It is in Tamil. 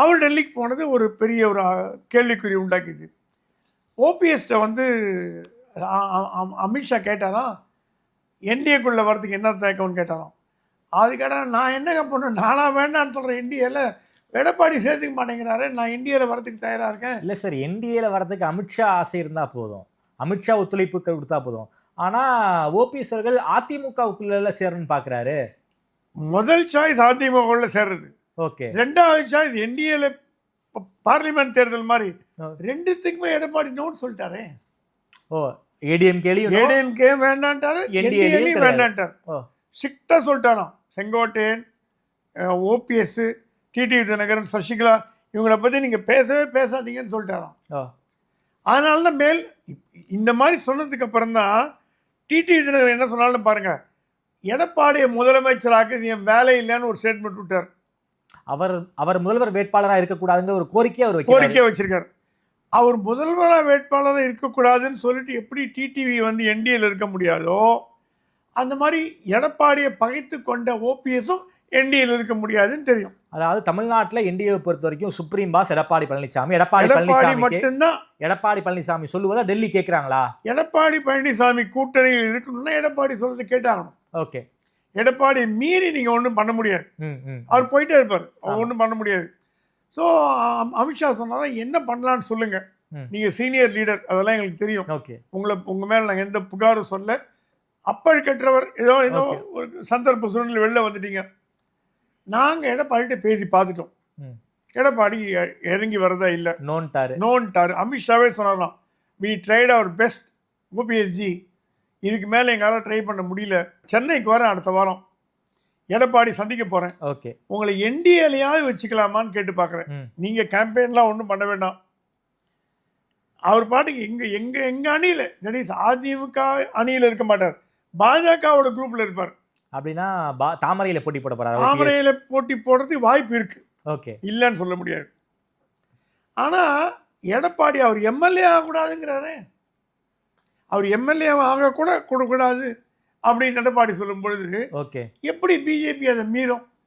அவர் டெல்லிக்கு போனது ஒரு பெரிய ஒரு கேள்விக்குறி உண்டாக்கிது. ஓபிஎஸ்ட்ட வந்து அமித்ஷா கேட்டாராம், என்டிஏக்குள்ளே வரதுக்கு என்ன தயக்கம்னு கேட்டாராம். அது கேட்டால் நான் என்னங்க பண்ணேன், நானாக வேண்டான்னு சொல்கிறேன் என்டிஏல, எடப்பாடி சேர்த்துக்க மாட்டேங்கிறாரு, நான் என்டிஏல வரதுக்கு தயாராக இருக்கேன். இல்லை சார், என்டிஏல வரதுக்கு அமித்ஷா ஆசை இருந்தால் போதும், அமித்ஷா ஒத்துழைப்பு கொடுத்தா போதும். ஆனால் ஓபிஎஸ் அவர்கள் அதிமுகவுக்குள்ள சேரணும்னு பார்க்குறாரு. முதல் சாய்ஸ் அதிமுகவில் சேர்றது. ஓகே. ரெண்டாவது சாய்ஸ் என்டிஏல பார்லிமெண்ட் தேர்தல் மாதிரி ரெண்டுத்துக்குமே எடப்பாடி நோட் சொல்லிட்டாரே. ஓ, ஏடிஎம்கே வேண்டான்ட்டாரு, என்டிஏலையும் வேண்டான்ட்டார். ஸ்ட்ரிக்டாக சொல்லிட்டாராம். செங்கோட்டையன், ஓபிஎஸ், டிடிவி தினகரன், சசிகலா இவங்களை பற்றி நீங்கள் பேசவே பேசாதீங்கன்னு சொல்லிட்டாராம். அதனால தான் இந்த மாதிரி சொன்னதுக்கு அப்புறம் தான் டிடிவி தினகரன் என்ன சொன்னாலும் பாருங்கள், எடப்பாடியை முதலமைச்சராக்குது என் வேலை இல்லைன்னு ஒரு ஸ்டேட்மெண்ட் விட்டார். அவர் முதல்வர் வேட்பாளராக இருக்கக்கூடாதுங்கிற ஒரு கோரிக்கை வச்சிருக்கார். அவர் முதல்வராக வேட்பாளராக இருக்கக்கூடாதுன்னு சொல்லிட்டு எப்படி டிடிவி வந்து என்டிஏல இருக்க முடியாதோ, அந்த மாதிரி எடப்பாடியை பகைத்து கொண்ட ஓபிஎஸும் என்டிஏல இருக்க முடியாதுன்னு தெரியும். அதாவது தமிழ்நாட்டில் என்டிஏவை பொறுத்த வரைக்கும் சுப்ரீம் பாஸ் எடப்பாடி பழனிசாமி. எடப்பாடி மட்டும்தான். எடப்பாடி பழனிசாமி சொல்லுவதா டெல்லி கேட்குறாங்களா? எடப்பாடி பழனிசாமி கூட்டணியில் இருக்கணும்னா எடப்பாடி சொல்றது கேட்டாகணும். ஓகே. எடப்பாடி மீறி நீங்கள் ஒன்றும் பண்ண முடியாது. அவர் போயிட்டே இருப்பார், அவர் ஒன்றும் பண்ண முடியாது. ஸோ அமித்ஷா சொன்னாலும் என்ன பண்ணலான்னு சொல்லுங்கள், நீங்கள் சீனியர் லீடர், அதெல்லாம் எங்களுக்கு தெரியும். உங்கள் மேலே நாங்கள் எந்த புகாரும் சொல்ல, அப்பல் கற்றவர், ஏதோ ஒரு சந்தர்ப்ப சூழ்நிலை வெளில வந்துட்டீங்க. நாங்கள் எடப்பாடிகிட்ட பேசி பார்த்துட்டோம், எடப்பாடி இறங்கி வரதா இல்லை, நோன்ட்டாரு. அமித்ஷாவே சொன்னாராம், வி ட்ரைட் அவர் பெஸ்ட் ஓபிஎஸ்ஜி, இதுக்கு மேலே எங்களால் ட்ரை பண்ண முடியல, சென்னைக்கு வரேன் அடுத்த வாரம், எடப்பாடி சந்திக்க போகிறேன், ஓகே உங்களை என்டிஏலையாவது வச்சுக்கலாமான்னு கேட்டு பார்க்குறேன், நீங்கள் கேம்பெயின்லாம் ஒன்றும் பண்ண வேண்டாம். அவர் பாட்டுக்கு எங்கள் அணியில், தட் இஸ் அதிமுக அணியில் இருக்க மாட்டார், பாஜகவோட குரூப்பில் இருப்பார். அப்படின்னா தாமரையில் போட்டி போட போகிறார். தாமரையில் போட்டி போடுறதுக்கு வாய்ப்பு இருக்குது, ஓகே, இல்லைன்னு சொல்ல முடியாது. ஆனால் எடப்பாடி அவர் எம்எல்ஏ ஆகக்கூடாதுங்கிறாரு, அவர் எம்எல்ஏ ஆகக்கூடாது அப்படின்னு எடப்பாடி சொல்லும் பொழுது ஓகே, எப்படி பிஜேபி அதை மீறும்?